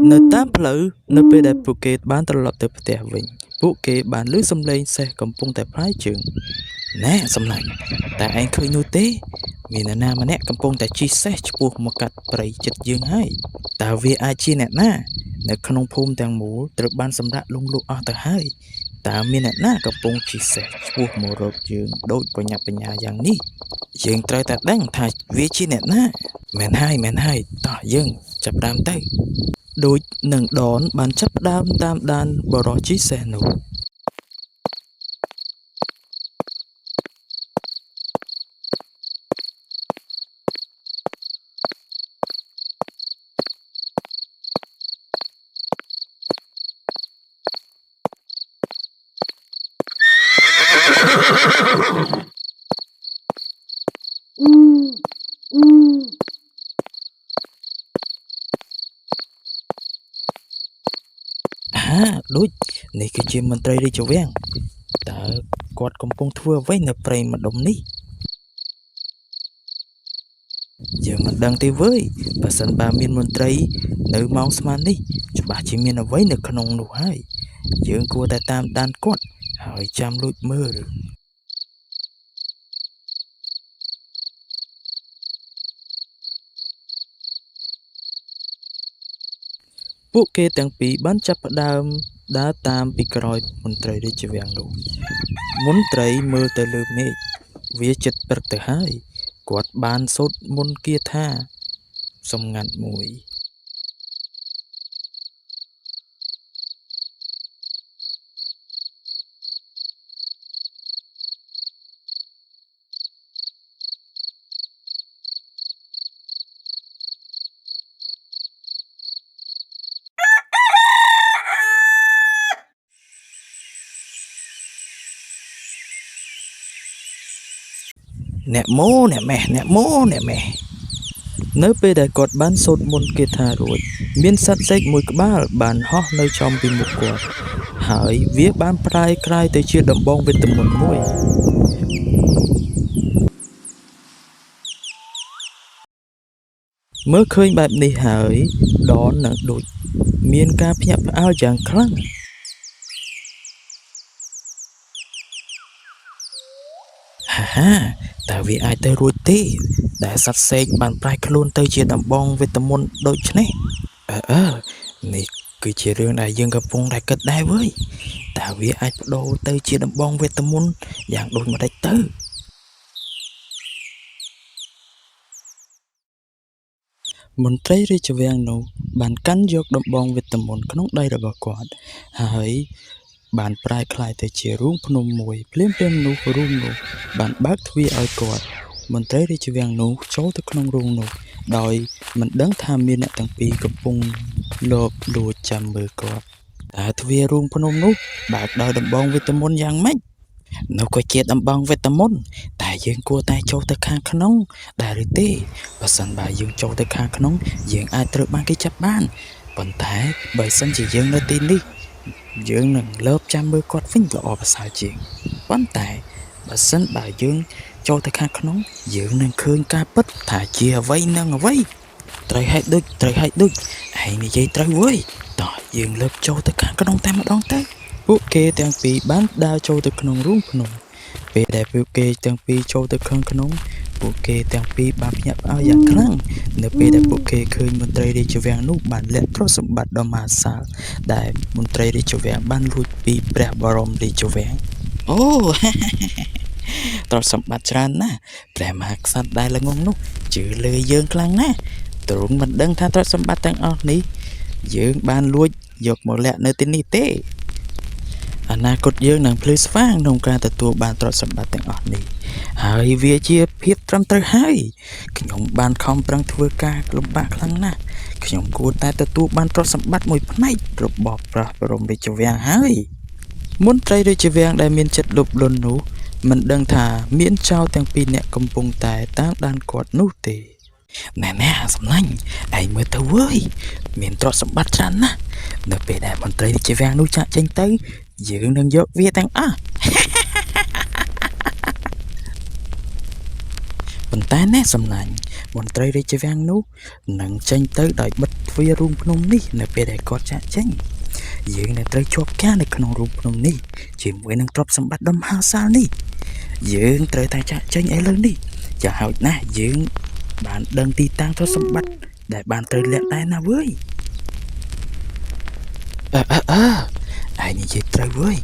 នៅតាមផ្លូវនៅពេលដែលពួកគេបានត្រឡប់ទៅផ្ទះវិញពួកគេបានឮសំឡេងសេះកំពុងតែផ្លាយជើងណែសម្លាញ់តែឯងឃើញនោះទេមាននរណាម្នាក់កំពុងតែជិះសេះឆ្ពោះមកកាត់ព្រៃចិត្តយើងហើយតើវាអាចជាអ្នកណានៅក្នុងភូមិទាំងមូលត្រូវបានសម្រាកលងលក់អស់ទៅហើយតើមានអ្នកណាកំពុងជិះសេះឆ្ពោះមករកយើងដូចបញ្ញាបញ្ញាយ៉ាងនេះយើងត្រូវតែដឹងថាវាជាអ្នកណាមែនហើយតោះយើងចាប់ផ្ដើមទៅដូចនឹងដនបានចាប់ផ្ដើមតាមដានបរិសុទ្ធជិះសេះនោះដូចនេះគឺជាមន្ត្រីរាជវាំងតើគាត់កំពុងធ្វើអ្វីនៅព្រៃម្ដុំនេះយើងមិនដឹងទេវើយបើសិនបើមានមន្ត្រីនៅម៉ោងស្មើនេះច្បាស់ជាមានអ្វីនៅក្នុងនោះហើយយើងគួរតែតាមដានគាត់ហើយចាំលួចមើលពួកគេទាំងពីរបានចាប់ផ្ដើមដើរតាមពីក្រោយមន្ត្រីរាជវាំងនោះមន្ត្រីមើលទៅលើមេឃវាជិតព្រឹកទៅហើយគាត់បានសូត្រមន្តគាថាសំងាត់មួយអ្នកម៉ូអ្នកម៉េះនៅពេលដែលគាត់បានសូត្រមន្តគាថារួចមានសត្វសេកមួយក្បាលបានហោះនៅចំពីមុខគាត់ហើយវាបានប្រែក្លាយទៅជាដំបងវេទមន្តមួយមើលឃើញបែបនេះហើយដននឹងដូចមានការភ្ញាក់ផ្អើលយ៉ាងខ្លាំងហាតើវាអាចទៅរួចទេដែលសត្វសេកបានប្រែខ្លួនទៅជាដំបងវេទមន្តដូចនេះនេះគឺជារឿងដែលយើងកំពុងតែគិតដែរវើយតើវាអាចបដូរទៅជាដំបងវេទមន្តយ៉ាងដូចម្តេចទៅមន្ត្រីរាជវាំងនោះបានកាន់យកដំបងវេទមន្តក្នុងដៃរបស់គាត់ហើយបានប្រែក្លាយទៅជារូងភ្នំមួយភ្លាមនោះរូងនោះបានបើកទ្វារឲ្យគាត់មន្ត្រីរាជវាំងនោះចូលទៅក្នុងរូងនោះដោយមិនដឹងថាមានអ្នកទាំងពីរកំពុងលបលួចចាំមើលគាត់តែទ្វាររូងភ្នំនោះបើកដោយដំបងវេទមន្តយ៉ាងម៉េចនោះក៏ជាដំបងវេទមន្តតែយើងគួរតែចូលទៅខាងក្នុងដែរឬទេបើសិនបើយើងចូលទៅខាងក្នុងយើងអាចត្រូវបានគេចាប់បានប៉ុន្តែបើសិនជាយើងនៅទីនេះយើងនឹងលើបចាំមើលគាត់វិញល្អប្រសើរជាងប៉ុន្តែបើសិនបើយើងចូលទៅខាងក្នុងយើងនឹងឃើញការពិតថាជាអ្វីនឹងអ្វីត្រូវហើយដូចឯងនិយាយត្រូវវើយតោះយើងលើបចូលទៅខាងក្នុងតែម្ដងទៅពួកគេទាំងពីរបានដើរចូលទៅក្នុងរូងភ្នំពេលដែលពួកគេទាំងពីរចូលទៅក្នុងពួកគេទាំងពីរបានភ្ញាក់ផ្អើលយ៉ាងខ្លាំងនៅពេលដែលពួកគេឃើញមន្ត្រីរាជវាំងនោះបានលាក់ទ្រព្យសម្បត្តិដ៏មហាសាលដែលមន្ត្រីរាជវាំងបានលួចពីព្រះបរមរាជវាំងអូទ្រព្យសម្បត្តិច្រើនណាស់ព្រះមហាក្សត្រដែលល្ងងនោះជឿលើយើងខ្លាំងណាស់ទ្រង់មិនដឹងថាទ្រព្យសម្បត្តិទាំងអស់នេះយើងបានលួចយកមកលាក់នៅទីនេះទេអនាគតយើងនឹងភ្លឺស្វាងក្នុងការទទួលបានទ្រព្យសម្បត្តិទាំងអស់នេះហើយវាជាភាពត្រឹមត្រូវហើយខ្ញុំបានខំប្រឹងធ្វើការលំបាកខ្លាំងណាស់ខ្ញុំគួរតែទទួលបានទ្រព្យសម្បត្តិមួយផ្នែករបស់ព្រះបរមរាជវាំងហើយមន្ត្រីរាជវាំងដែលមានចិត្តលោភលន់នោះមិនដឹងថាមានចៅទាំងពីរនាក់កំពុងតែតាមដានគាត់នោះទេណែសម្លាញ់ឯងមើលទៅវើយមានទ្រព្យសម្បត្តិច្រើនណាស់នៅពេលដែលមន្ត្រីរាជវាំងនោះចាក់ចេញទៅយើងនឹងយកវាទាំងអស់ ប៉ុន្តែអ្នកសំណាញ់មន្ត្រីរាជវាំងនោះនឹងចេញទៅដោយបិទទ្វាររូងភ្នំនេះនៅពេលដែលគាត់ចាកចេញយើងនឹងត្រូវជាប់ការនៅក្នុងរូងភ្នំនេះជាមួយនឹងទ្រព្យសម្បត្តិដ៏មហាសាលនេះយើងត្រូវតែចាកចេញឥឡូវនេះចាហោចណាស់យើងបានដឹងទីតាំងទ្រព្យសម្បត្តិដែលបានត្រូវលាក់ដែរណាវើយឯងនិយាយត្រូវវើយ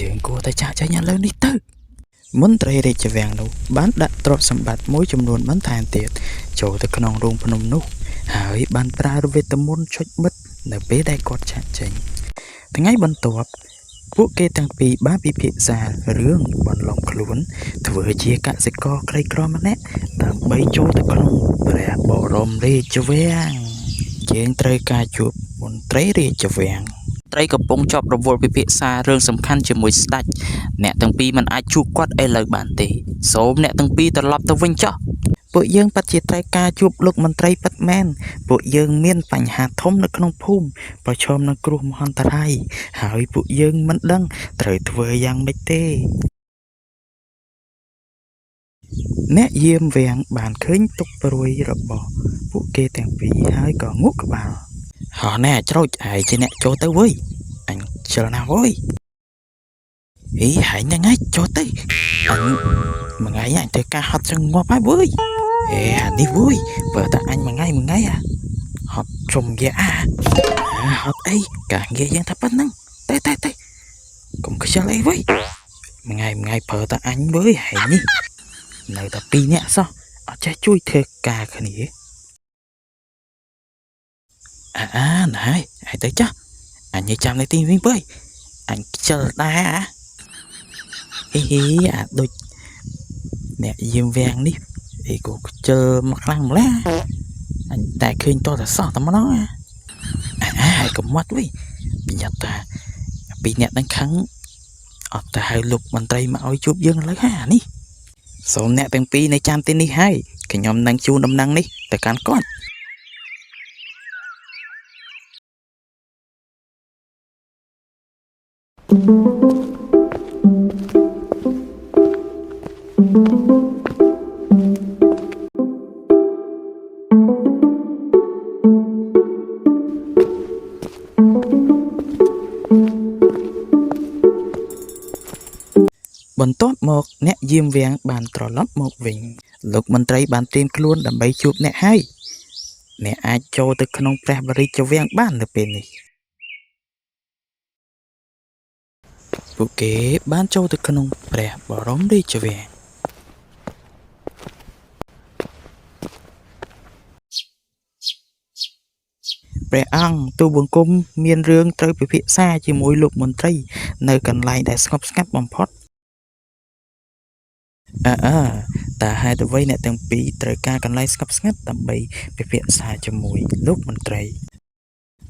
យើងគួរតែចាកចេញឥឡូវនេះទៅមន្ត្រីរាជវាំងនោះបានដាក់ទ្រព្យសម្បត្តិមួយចំនួនបន្ថែមទៀតចូលទៅក្នុងរូងភ្នំនោះហើយបានប្រើវេទមន្តចុចបិទនៅពេលដែលគាត់ចាកចេញថ្ងៃបន្ទាប់ពួកគេទាំងពីរបានពិភាក្សារឿងបន្លំខ្លួនធ្វើជាកសិករក្រីក្រម្នាក់ដើម្បីចូលទៅក្នុងព្រះបរមរាជវាំងយើងត្រូវការជួបមន្ត្រីរាជវាំងត្រីកំពុងជាប់រវល់ពិភាក្សារឿងសំខាន់ជាមួយស្ដេចអ្នកទាំងពីរមិនអាចជួបគាត់ឥឡូវបានទេសូមអ្នកទាំងពីរត្រឡប់ទៅវិញចុះពួកយើងពិតជាត្រូវការជួបលោកមន្ត្រីពិតមែនពួកយើងមានបញ្ហាធំនៅក្នុងភូមិប្រឈមនឹងគ្រោះមហន្តរាយហើយពួកយើងមិនដឹងត្រូវធ្វើយ៉ាងម៉េចទេអ្នកយាមវាំងបានឃើញទុកព្រួយរបស់ពួកគេទាំងពីរហើយក៏ងក់ក្បាលហោះណែច្រូចឯងជាអ្នកចូលទៅវើយអញជិលណាស់វើយហីហែងហ្នឹងឯងចូលទៅអញមួយថ្ងៃអញធ្វើការហត់ចឹងងាប់ហើយវើយអានេះវើយបើតាអញមួយថ្ងៃហត់ជុំយ៉ាហត់អីការងារយើងថាប៉ុណ្ណឹងតែកុំខ្ជិលអីវើយមួយថ្ងៃប្រើតាអញវើយហែងនេះនៅតែពីរនាក់សោះអត់ចេះជួយធ្វើការគ្នាណែឯងទៅចាស់អញនិយាយចាំនៅទីវិញវើយអញខ្ជិលដែរអាដូចអ្នកយាមវាំងនេះក៏ខ្ជិលមកខ្លាំងម្ល៉េះអញតែឃើញតតែសោះតែម្ដងហើយកុំមាត់វិញបញ្ញត្តិថាពីរអ្នកនឹងខឹងអត់ទៅហៅលោកមន្ត្រីមកឲ្យជួបយើងឥឡូវនេះសូមអ្នកទាំងពីរនៅចាំទីនេះហើយខ្ញុំនឹងជូនដំណឹងនេះទៅកាន់គាត់បន្ទាប់មកអ្នកយាមវាំងបានត្រឡប់មកវិញលោកមន្ត្រីបានត្រៀមខ្លួនដើម្បីជួបអ្នកហើយអ្នកអាចចូលទៅក្នុងព្រះបរិជវាំងបាននៅពេលនេះពួកគេបានចូលទៅក្នុងព្រះបរមរាជវាំងព្រះអង្គទូលបង្គំមានរឿងត្រូវពិភាក្សាជាមួយលោកមន្ត្រីនៅកន្លែងដែលស្ងប់ស្ងាត់បំផុតតែហេតុអ្វីអ្នកទាំងពីរត្រូវការកន្លែងស្ងប់ស្ងាត់ដើម្បីពិភាក្សាជាមួយលោកមន្ត្រី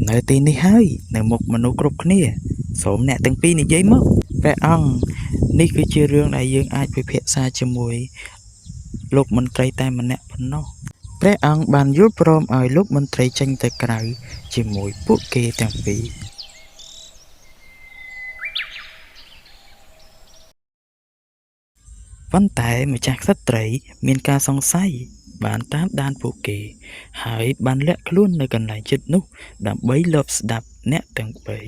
នៅទីនេះហើយនៅមុខមនុស្សគ្រប់គ្នាសូមអ្នកទាំងពីរនិយាយមកព្រះអង្គនេះគឺជារឿងដែលយើងអាចពិភាក្សាជាមួយលោកមន្ត្រីតែម្នាក់ប៉ុណ្ណោះព្រះអង្គបានយល់ព្រមឲ្យលោកមន្ត្រីចេញទៅក្រៅជាមួយពួកគេទាំងពីរប៉ុន្តែម្ចាស់ក្សត្រីមានការសង្ស័យបានតាមដានពួកគេហើយបានលាក់ខ្លួននៅកន្លែងជិតនោះដើម្បីលបស្ដាប់អ្នកទាំងបី